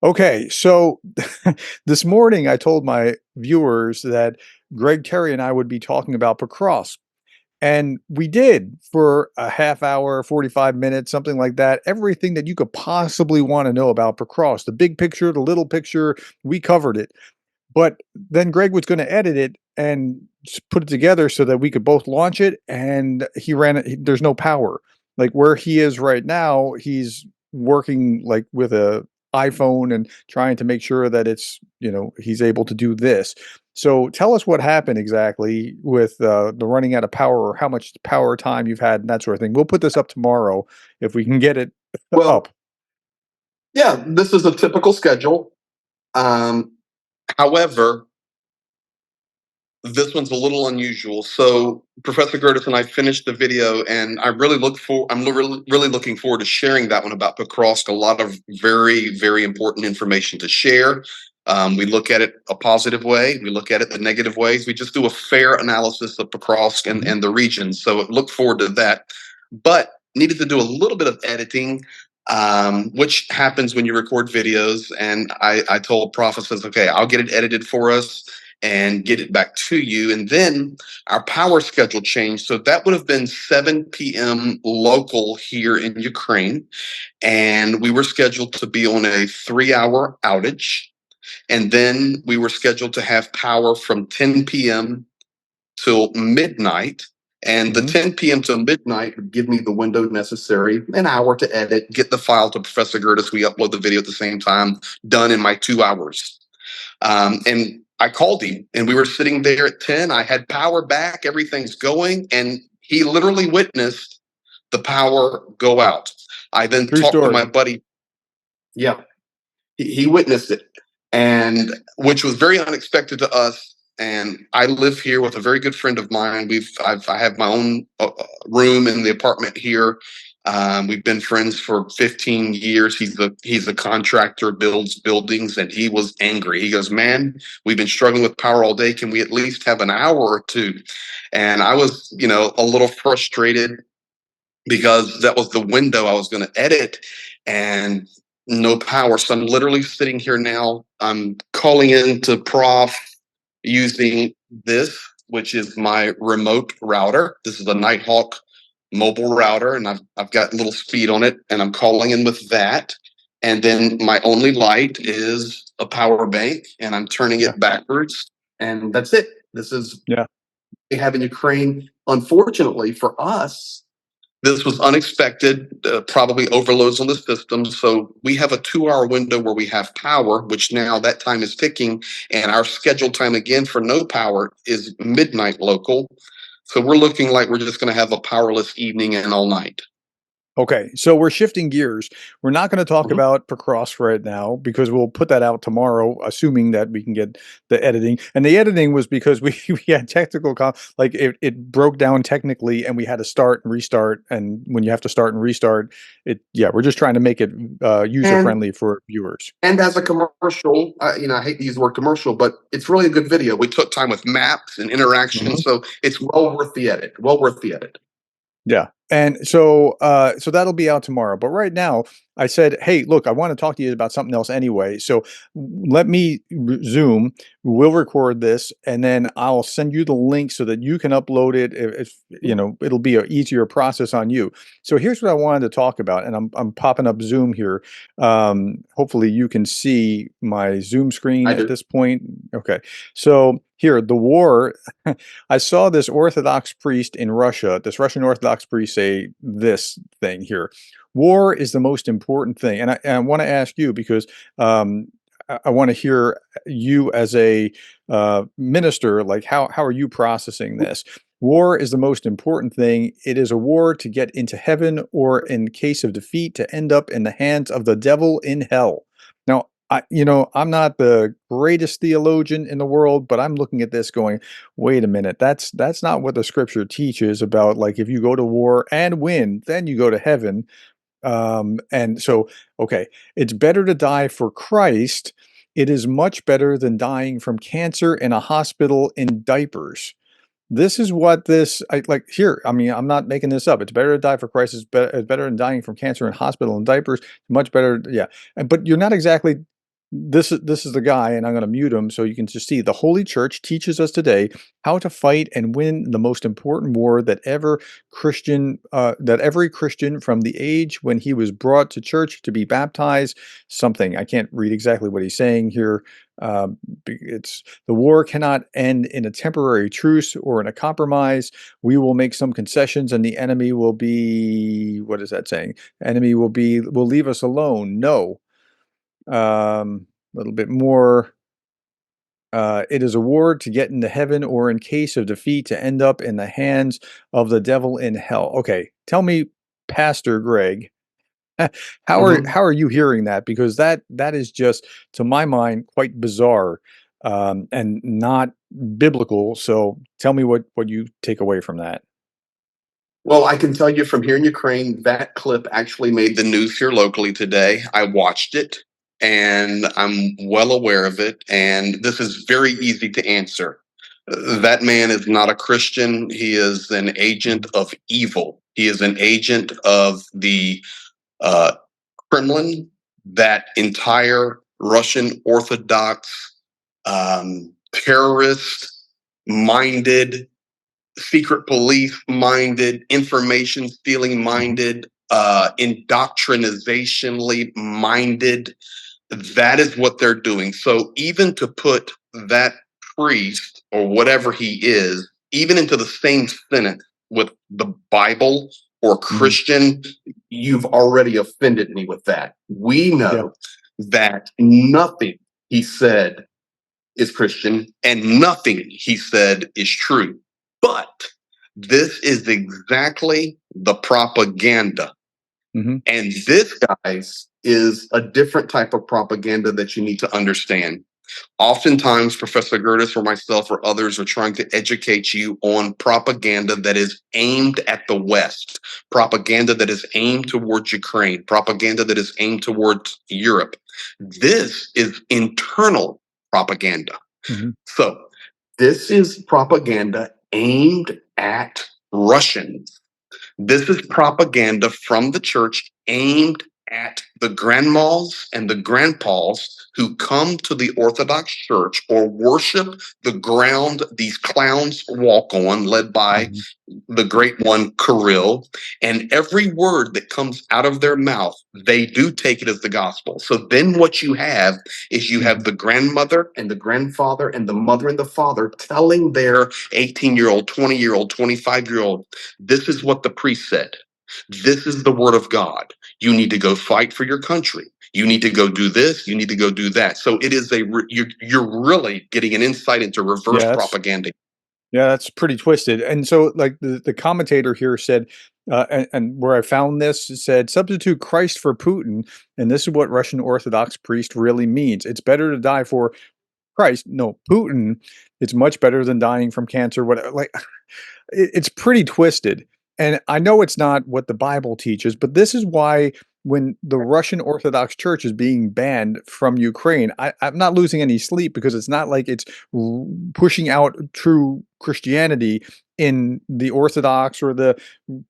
Okay, so this morning I told my viewers that Greg Terry and I would be talking about Picross. And we did for a half hour, 45 minutes, something like that. Everything that you could possibly want to know about Picross, the big picture, the little picture, we covered it. But then Greg was going to edit it and put it together so that we could both launch it. And he ran it. There's no power. Like where he is right now, he's working like with a iPhone and trying to make sure that he's able to do this. So tell us what happened exactly with the running out of power or how much power time you've had and that sort of thing. We'll put this up tomorrow if we can get it up. Well, yeah, this is a typical schedule. Um, However, this one's a little unusual. So Professor Gerdes and I finished the video, and I'm really looking forward to sharing that one about Picross. A lot of very, very important information to share. We look at it a positive way. We look at it the negative ways. We just do a fair analysis of Picross Mhm. and the region. So look forward to that. But needed to do a little bit of editing, which happens when you record videos. And I told Prof, I says, okay, I'll get it edited for us and get it back to you. And then our power schedule changed. So that would have been 7 p.m. local here in Ukraine. And we were scheduled to be on a 3 hour outage. And then we were scheduled to have power from 10 p.m. till midnight. And the Mhm. 10 p.m. to midnight would give me the window necessary, an hour to edit, get the file to Professor Gerdes. We upload the video at the same time, done in my 2 hours. And I called him and we were sitting there at 10. I had power back, everything's going. And he literally witnessed the power go out. I then True talked to my story. buddy. Yeah, he witnessed it, and which was very unexpected to us. And I live here with a very good friend of mine. I have my own room in the apartment here. We've been friends for 15 years. He's a contractor, builds buildings, and he was angry. He goes, "Man, we've been struggling with power all day. Can we at least have an hour or two?" And I was, a little frustrated because that was the window I was going to edit, and no power. So I'm literally sitting here now. I'm calling in to Prof using this, which is my remote router. This is a Nighthawk mobile router, and I've got little speed on it, and I'm calling in with that. And then my only light is a power bank, and I'm turning Yeah. it backwards, and that's it. This is Yeah. we have in Ukraine. Unfortunately for us, this was unexpected, probably overloads on the system. So we have a 2 hour window where we have power, which now that time is ticking. And our scheduled time again for no power is midnight local. So we're looking like we're just going to have a powerless evening and all night. Okay, so we're shifting gears. We're not going to talk Mhm. about Picross right now because we'll put that out tomorrow, assuming that we can get the editing. And the editing was because we had technical like it broke down technically, and we had to start and restart. And when you have to start and restart, we're just trying to make it user And friendly for viewers. and as a commercial, I hate to use the word commercial, but it's really a good video. We took time with maps and interaction, Mhm. so it's well worth the edit. Well worth the edit. Yeah. And so that'll be out tomorrow. But right now, I said, "Hey, look, I want to talk to you about something else anyway. So let me Zoom. We'll record this, and then I'll send you the link so that you can upload it. It'll be an easier process on you. So here's what I wanted to talk about, and I'm popping up Zoom here. Hopefully, you can see my Zoom screen I at do. this point. Okay. So here, the war. I saw this Orthodox priest in Russia, this Russian Orthodox priest say this thing here. War is the most important thing. And I want to ask you because I want to hear you as a minister, like how are you processing this? War is the most important thing. It is a war to get into heaven, or in case of defeat, to end up in the hands of the devil in hell. Now, I'm not the greatest theologian in the world, but I'm looking at this going, wait a minute, that's not what the scripture teaches about, like, if you go to war and win, then you go to heaven. And so, okay, it's better to die for Christ. It is much better than dying from cancer in a hospital in diapers. This is what this I like here. I mean, I'm not making this up. It's better to die for Christ. It's better than dying from cancer in hospital in diapers. Much better. Yeah. But you're not exactly. this is the guy, and I'm going to mute him so you can just see. The Holy Church teaches us today how to fight and win the most important war that every Christian from the age when he was brought to church to be baptized. Something I can't read exactly what he's saying here. It's the war cannot end in a temporary truce or in a compromise. We will make some concessions, and the enemy will be, what is that saying? Enemy will leave us alone. No. A little bit more. It is a war to get into heaven, or in case of defeat, to end up in the hands of the devil in hell. Okay, tell me, Pastor Greg, Mhm. how are you hearing that? Because that is just, to my mind, quite bizarre, and not biblical. So tell me what you take away from that. Well, I can tell you from here in Ukraine, that clip actually made the news here locally today. I watched it and I'm well aware of it. And this is very easy to answer. That man is not a Christian. He is an agent Mhm, of evil. He is an agent of the uh, Kremlin, that entire Russian Orthodox terrorist minded, secret police minded, information stealing mhm, minded, indoctrinationally minded. That is what they're doing. So even to put that priest or whatever he is, even into the same sentence with the Bible or mhm. Christian, you've already offended me with that. We Yeah. know that nothing he said is Christian and nothing he said is true. But this is exactly the propaganda. Mhm. And this, guys, is a different type of propaganda that you need to understand. Oftentimes, Professor Gerdes or myself or others are trying to educate you on propaganda that is aimed at the West, propaganda that is aimed towards Ukraine, propaganda that is aimed towards Europe. This is internal propaganda. Mhm. So, this is propaganda aimed at Russians. This is propaganda from the church aimed at the grandmas and the grandpas who come to the Orthodox Church or worship the ground these clowns walk on, led by Mhm. the great one, Kirill. And every word that comes out of their mouth, they do take it as the gospel. So then what you have is you have Mhm. the grandmother and the grandfather and the mother and the father telling their 18-year-old, 20-year-old, 25-year-old, this is what the priest said. This is the word of God. You need to go fight for your country. You need to go do this. You need to go do that. So it is you're really getting an insight into reverse Yeah, that's propaganda. Yeah, that's pretty twisted. And so, like the commentator here said, and where I found this, it said, substitute Christ for Putin, and this is what Russian Orthodox priest really means. It's better to die for Christ, no Putin. It's much better than dying from cancer. Whatever. Like, it's pretty twisted. And I know it's not what the Bible teaches, but this is why when the Russian Orthodox Church is being banned from Ukraine, I'm not losing any sleep because it's not like it's pushing out true Christianity in the Orthodox or the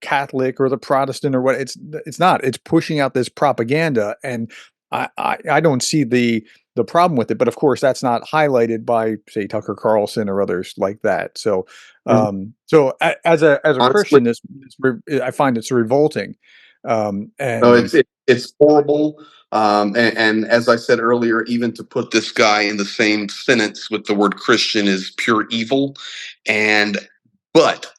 Catholic or the Protestant or what. It's not. It's pushing out this propaganda, and I don't see the problem with it. But of course, that's not highlighted by, say, Tucker Carlson or others like that. So Mhm. as a Honestly, Christian, I find it's revolting, no, and it's horrible. And as I said earlier, even to put this guy in the same sentence with the word Christian is pure evil. And but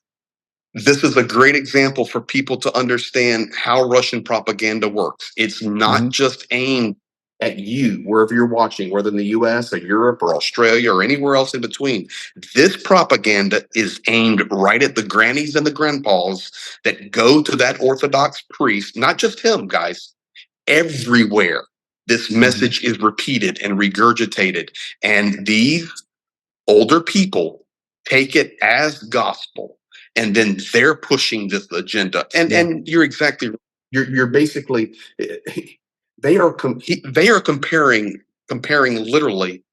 this is a great example for people to understand how Russian propaganda works. It's not Mhm, just aimed at you, wherever you're watching, whether in the US or Europe or Australia or anywhere else in between. This propaganda is aimed right at the grannies and the grandpas that go to that Orthodox priest, not just him, guys, everywhere. This mhm, message is repeated and regurgitated. And these older people take it as gospel, and then they're pushing this agenda. yeah, And you're exactly right. You're basically they are comparing literally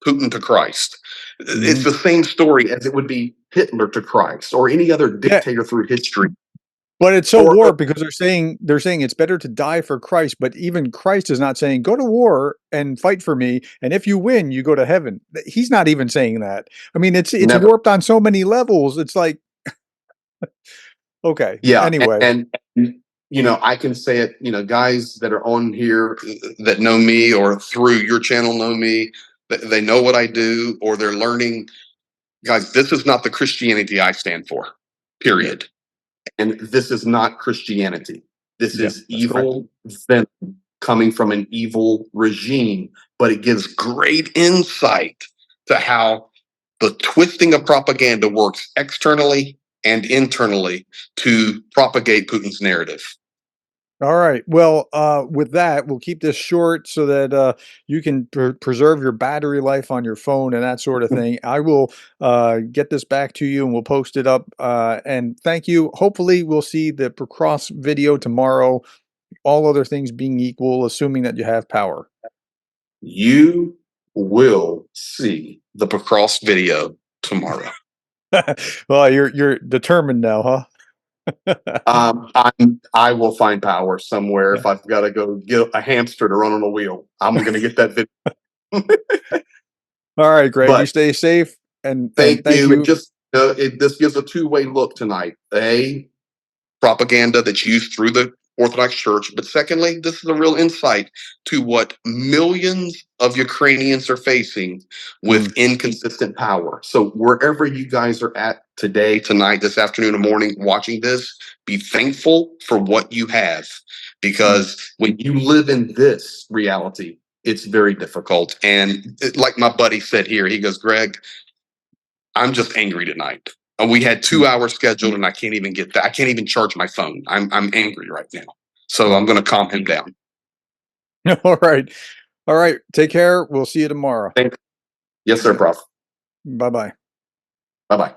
Putin to Christ. It's mhm. the same story as it would be Hitler to Christ or any other Yeah, dictator through history. But it's so or warped because they're saying it's better to die for Christ, but even Christ is not saying, "Go to war and fight for me, and if you win, you go to heaven." He's not even saying that. I mean, it's never. warped on so many levels. It's like, okay, Yeah, anyway. and I can say it. Guys that are on here that know me or through your channel know me. They know what I do, or they're learning. Guys, this is not the Christianity I stand for. Yeah, Period. And this is not Christianity. This yeah, is that's correct. evil venom coming from an evil regime, but it gives great insight to how the twisting of propaganda works externally and internally to propagate Putin's narrative. All right. Well, with that, we'll keep this short so that you can preserve your battery life on your phone and that sort of thing. I will get this back to you and we'll post it up. And thank you. Hopefully, we'll see the Picross video tomorrow. All other things being equal, assuming that you have power. You will see the Picross video tomorrow. Well, you're determined now, huh? I will find power somewhere. Yeah. If I've got to go get a hamster to run on a wheel, I'm going to get that video. All right, Greg. You But stay safe and thank thank you. you. This gives a two-way look tonight. Propaganda that's used through the Orthodox Church, but secondly, this is a real insight to what millions of Ukrainians are facing with Mm, inconsistent power. So wherever you guys are at today, tonight, this afternoon, or morning, watching this, be thankful for what you have, mm. because when you live in this reality, it's very difficult. And like my buddy said here, he goes, Greg, I'm just angry tonight. We had 2 hours scheduled, and I can't even get that. I can't even charge my phone. I'm angry right now, so I'm Wow. going to calm him down. All right. All right. Take care. We'll see you tomorrow. Thank. Yes, sir, Okay. Prof. Bye bye. Bye bye.